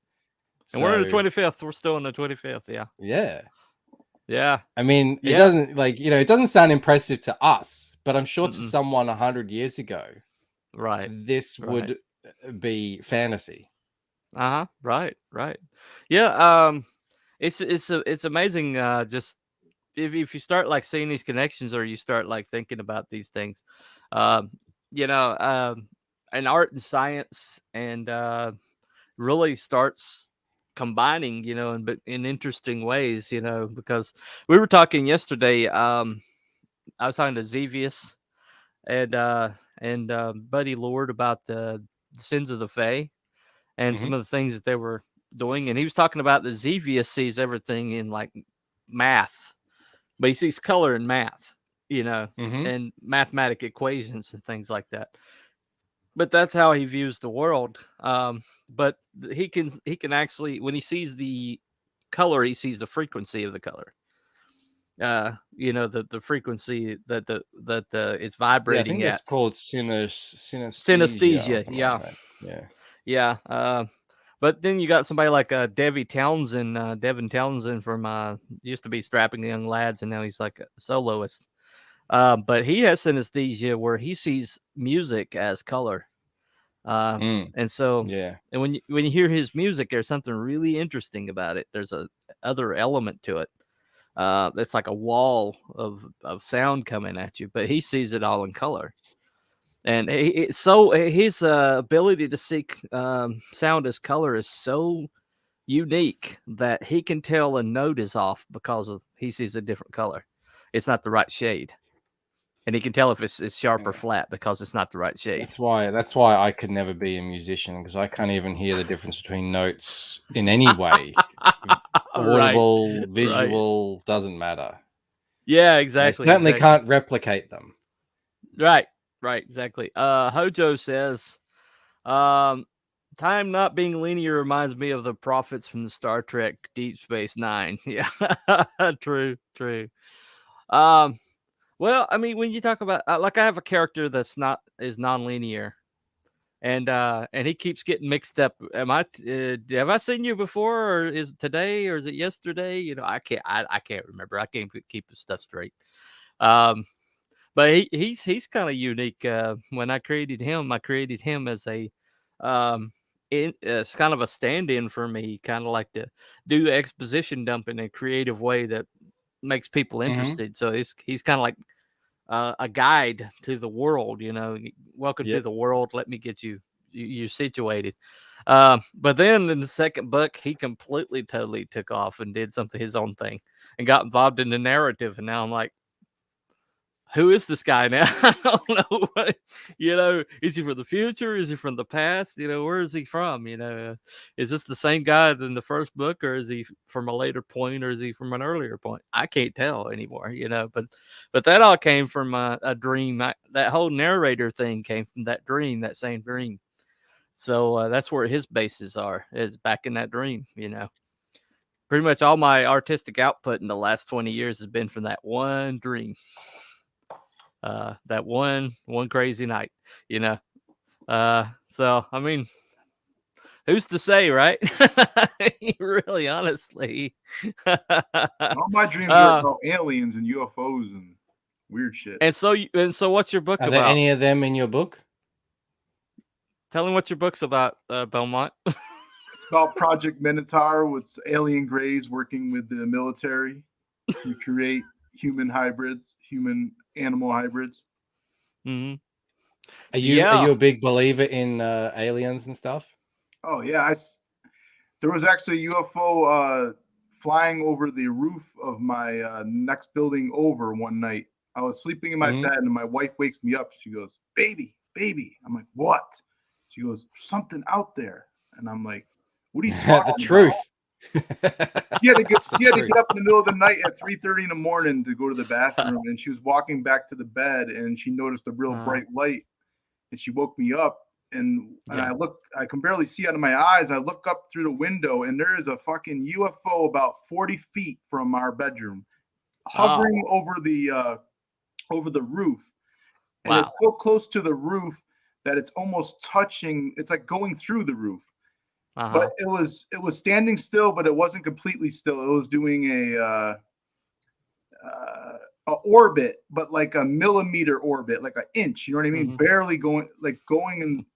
And we're in the 25th. We're still in the 25th. Yeah. Yeah. I mean, it doesn't it doesn't sound impressive to us, but I'm sure to someone 100 years ago, right, this would be fantasy. Right. Yeah. It's amazing. Just if you start like seeing these connections, or you start like thinking about these things, and art and science, and really starts combining, in interesting ways, because we were talking yesterday. I was talking to Xevious and Buddy Lord about the Sins of the Fae and some of the things that they were doing, and he was talking about the Xevious sees everything in like math, but he sees color in math, and mathematic equations and things like that. But that's how he views the world. But he can actually, when he sees the color, he sees the frequency of the color. The frequency that it's vibrating. Yeah, I think it's called synesthesia. Yeah. But then you got somebody like Devin Townsend from used to be Strapping Young Lads, and now he's like a soloist. But he has synesthesia where he sees music as color. And so, and when you hear his music, there's something really interesting about it. There's a other element to it. It's like a wall of sound coming at you, but he sees it all in color. And his ability to see sound as color is so unique that he can tell a note is off because he sees a different color. It's not the right shade. And he can tell if it's sharp or flat because it's not the right shade. That's why I could never be a musician, because I can't even hear the difference between notes in any way. Audible, visual, doesn't matter. Yeah, exactly. I certainly can't replicate them. Right, exactly. Hojo says, time not being linear reminds me of the prophets from the Star Trek Deep Space Nine. Yeah, true. Well, I mean, when you talk about like, I have a character that's is non-linear, and he keeps getting mixed up. Have I seen you before, or is it today, or is it yesterday? I can't remember. I can't keep the stuff straight. But he's kind of unique. When I created him as it's kind of a stand-in for me, kind of like to do exposition dump in a creative way that makes people interested. So he's kind of like a guide to the world. Welcome to the world. Let me get you situated. But then in the second book, he totally took off and did something his own thing and got involved in the narrative. And now I'm like, who is this guy now? I don't know. Is he from the future? Is he from the past? Where is he from? Is this the same guy in the first book, or is he from a later point, or is he from an earlier point? I can't tell anymore, but that all came from a dream. That whole narrator thing came from that dream, that same dream. So that's where his bases are, is back in that dream, Pretty much all my artistic output in the last 20 years has been from that one dream. That one crazy night, so I mean, who's to say, right? Really, honestly. All my dreams are about aliens and UFOs and weird shit. And so what's your book about? Are there any of them in your book? Tell him what your book's about, Belmont. It's about Project Minotaur with alien greys working with the military to create human animal hybrids. Mm-hmm. Are you a big believer in aliens and stuff? Oh yeah, there was actually a UFO flying over the roof of my next building over one night I was sleeping in my bed and my wife wakes me up. She goes, baby. I'm like, what? She goes, there's something out there. And I'm like, what are you talking the truth. She had to get up in the middle of the night at 3:30 in the morning to go to the bathroom. And she was walking back to the bed and she noticed a real bright light. And she woke me up. And I can barely see out of my eyes. I look up through the window and there is a fucking UFO about 40 feet from our bedroom, hovering over the roof. And it's so close to the roof that it's almost touching. It's like going through the roof. But it was standing still, but it wasn't completely still. It was doing a orbit, but like a millimeter orbit, like an inch. You know what I mean? Barely going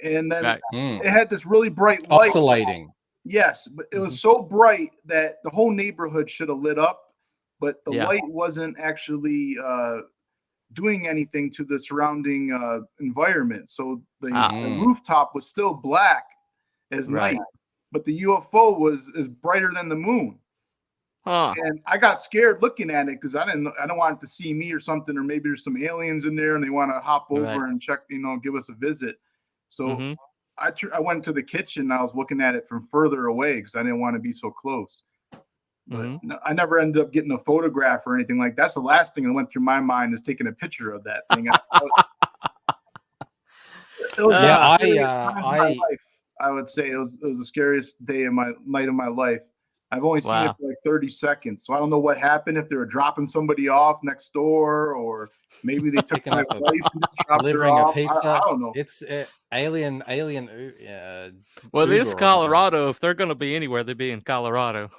and then it had this really bright light. Oscillating. Yes, but it was so bright that the whole neighborhood should have lit up, but the light wasn't actually doing anything to the surrounding environment. So the rooftop was still black as night, but the UFO is brighter than the moon. And I got scared looking at it because I don't want it to see me or something, or maybe there's some aliens in there and they want to hop over and check, give us a visit. So I went to the kitchen and I was looking at it from further away because I didn't want to be so close. But I never ended up getting a photograph or anything like that. That's the last thing that went through my mind is taking a picture of that thing. I would say it was the scariest night of my life. I've only seen it for like 30 seconds. So I don't know what happened, if they were dropping somebody off next door or maybe they took my wife and dropped delivering her a off. pizza. I don't know. It's alien. Well, it is Colorado. If they're going to be anywhere, they'd be in Colorado.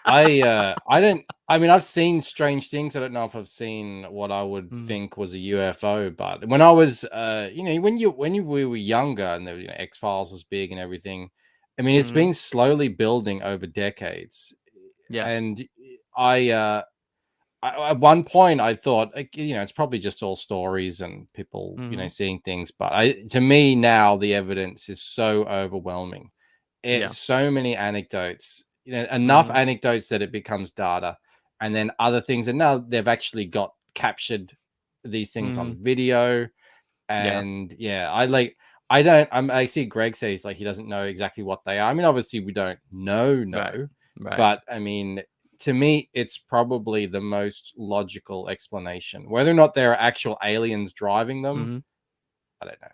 I've seen strange things. I don't know if I've seen what I would think was a UFO, but when I was, when we were younger and the X-Files was big and everything, I mean, it's been slowly building over decades. Yeah. And I at one point I thought, it's probably just all stories and people, seeing things. But to me now, the evidence is so overwhelming. It's so many anecdotes, enough anecdotes that it becomes data, and then other things. And now they've actually got captured these things on video. And I see Greg says like he doesn't know exactly what they are. I mean, obviously we don't know, right. But I mean, to me, it's probably the most logical explanation. Whether or not there are actual aliens driving them, I don't know.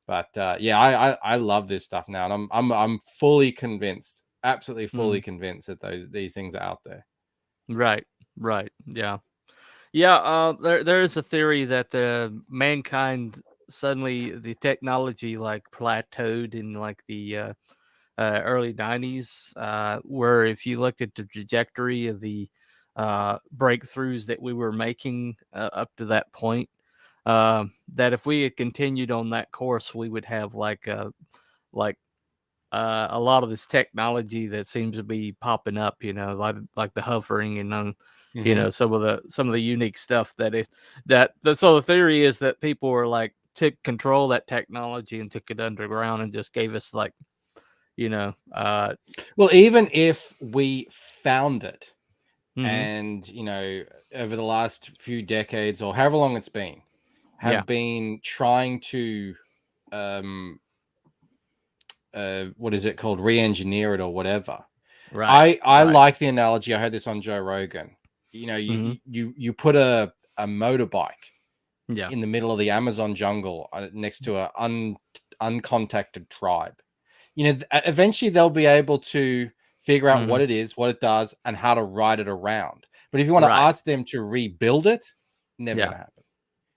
But I love this stuff now, and I'm fully convinced, absolutely fully convinced that these things are out there. Right. Yeah. There is a theory that the mankind suddenly the technology like plateaued in like the early 90s, where if you looked at the trajectory of the breakthroughs that we were making up to that point, that if we had continued on that course, we would have a lot of this technology that seems to be popping up, like the hovering and some of the unique stuff so the theory is that people were like took control of that technology and took it underground and just gave us well, even if we found it and over the last few decades or however long it's been been trying to what is it called, re-engineer it or whatever, right? I like the analogy. I heard this on Joe Rogan. You put a motorbike in the middle of the Amazon jungle next to a uncontacted tribe. Eventually they'll be able to figure out what it is, what it does, and how to ride it around. But if you want to ask them to rebuild it, never gonna happen.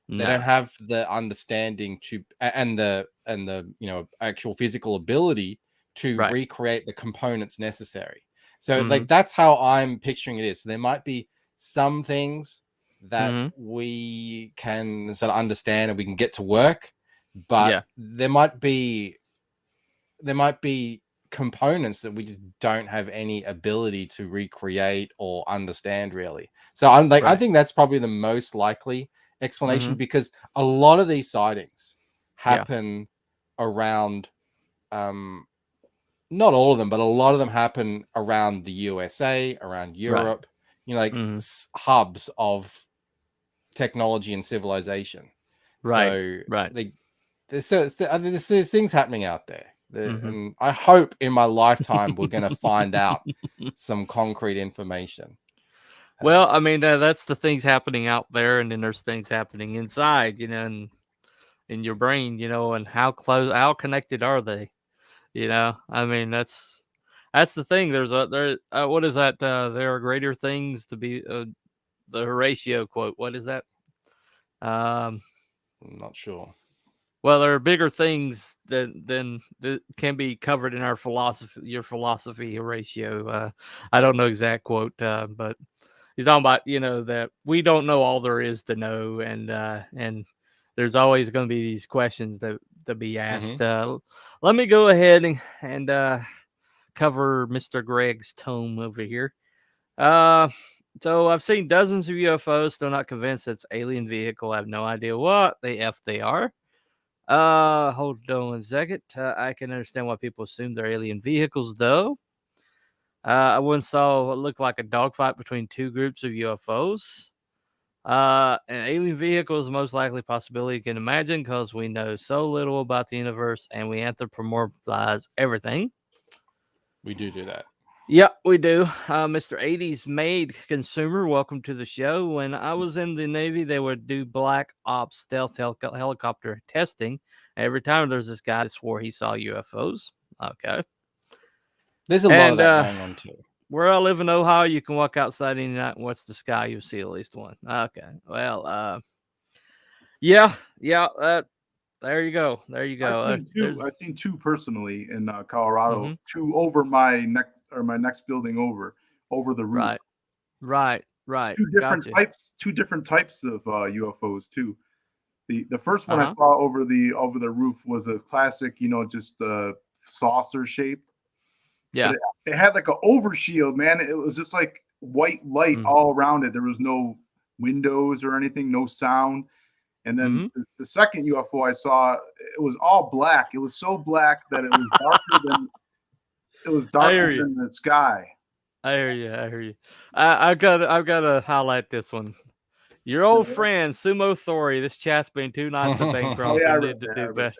They don't have the understanding and the actual physical ability to recreate the components necessary. So like that's how I'm picturing it is. So there might be some things that we can sort of understand and we can get to work, but there might be components that we just don't have any ability to recreate or understand really. So I think that's probably the most likely explanation, because a lot of these sightings happen around not all of them, but a lot of them happen around the USA, around Europe, hubs of technology and civilization. Right. So there's things happening out there. And I hope in my lifetime we're going to find out some concrete information. Well, I mean, that's the things happening out there, and then there's things happening inside, and in your brain, and how connected are they? I mean, that's the thing. What is that? There are greater things to be. The Horatio quote. What is that? I'm not sure. Well, there are bigger things than that can be covered in our philosophy. Your philosophy, Horatio. I don't know exact quote, but he's talking about that we don't know all there is to know, and there's always going to be these questions that be asked. Let me go ahead and cover Mr. Greg's tome over here. So I've seen dozens of UFOs, still not convinced it's alien vehicle. I have no idea what the F they are. Hold on 1 second. I can understand why people assume they're alien vehicles, though. I once saw what looked like a dogfight between two groups of UFOs. An alien vehicle is the most likely possibility you can imagine because we know so little about the universe and we anthropomorphize everything. We do that. Yeah, we do. Mr. 80s Made Consumer, welcome to the show. When I was in the Navy, they would do black ops stealth helicopter testing. Every time there's this guy that swore he saw UFOs. Okay. There's a lot of that going on too. Where I live in Ohio, you can walk outside any night and watch the sky. You'll see at least one. Okay. Well, yeah. There you go. I've seen two personally in Colorado. Two over my next building over the roof. Right. Two different types of UFOs too. The first one I saw over the roof was a classic, just saucer shape. Yeah. It had like an overshield, man. It was just like white light all around it. There was no windows or anything, no sound. And then the second UFO I saw, it was all black. It was so black that it was darker than the sky. I hear you. I've got to highlight this one. Your old friend Sumo Thori. This chat's been too nice to Bancroft. Need to do better.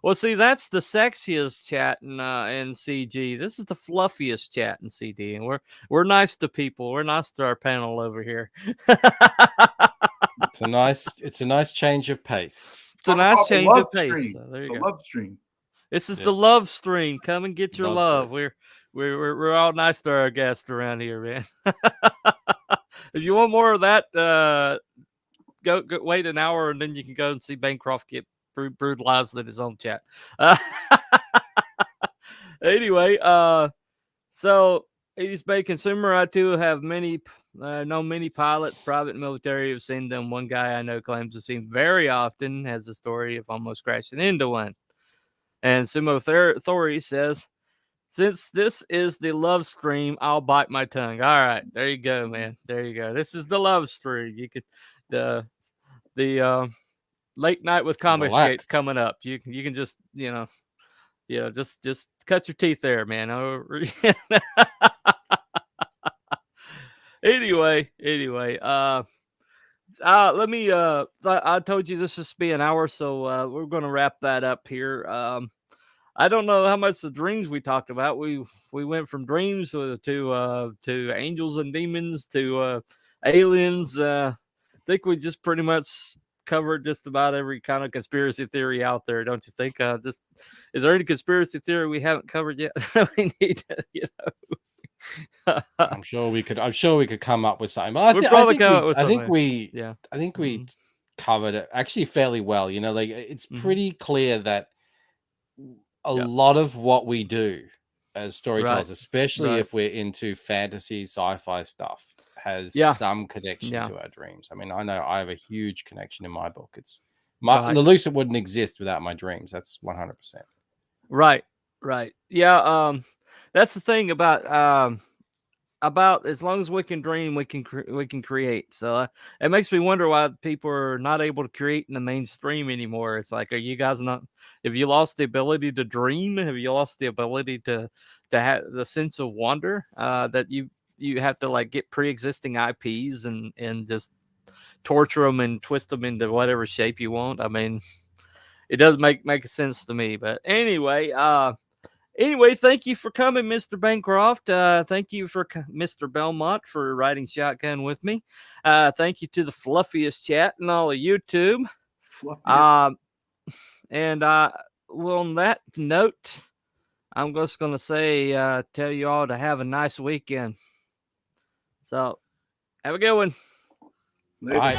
Well, see, that's the sexiest chat in CG. This is the fluffiest chat in CD, and we're nice to people. We're nice to our panel over here. It's a nice change of pace. It's a nice change of pace. So there you go. Love stream. This is the love stream. Come and get your love. We're all nice to our guests around here, man. If you want more of that, go wait an hour and then you can go and see Bancroft get brutalized in his own chat. Anyway, so 80s Bay Consumer, I too have know many pilots, private and military, have seen them. One guy I know claims to see them very often, has a story of almost crashing into one. And Sumo Thori says, since this is the love stream, I'll bite my tongue. All right, there you go, man. There you go. This is the love stream. You could the late night with comic shapes coming up. You can just just cut your teeth there, man. Anyway, let me I told you this is be an hour, so we're gonna wrap that up here. I don't know how much the dreams we talked about. We went from dreams to angels and demons to aliens. I think we just pretty much covered just about every kind of conspiracy theory out there, don't you think? Is there any conspiracy theory we haven't covered yet? We need to, I'm sure we could come up with something. I think we covered it actually fairly well. Like it's pretty clear that a lot of what we do as storytellers, especially if we're into fantasy, sci-fi stuff, has some connection to our dreams. I mean, I know I have a huge connection in my book. It's the Lucid wouldn't exist without my dreams. That's 100%. Right. Yeah. That's the thing about as long as we can dream, we can create. So it makes me wonder why people are not able to create in the mainstream anymore. It's like, are you guys not? Have you lost the ability to dream? Have you lost the ability to have the sense of wonder that you have to like get pre-existing IPs and just torture them and twist them into whatever shape you want. I mean, it does make sense to me. But anyway, thank you for coming, Mr. Bancroft. Thank you for Mr. Belmont for riding shotgun with me. Thank you to the fluffiest chat and all of YouTube. And well, on that note, I'm just going to say, tell you all to have a nice weekend. So, have a good one. Bye.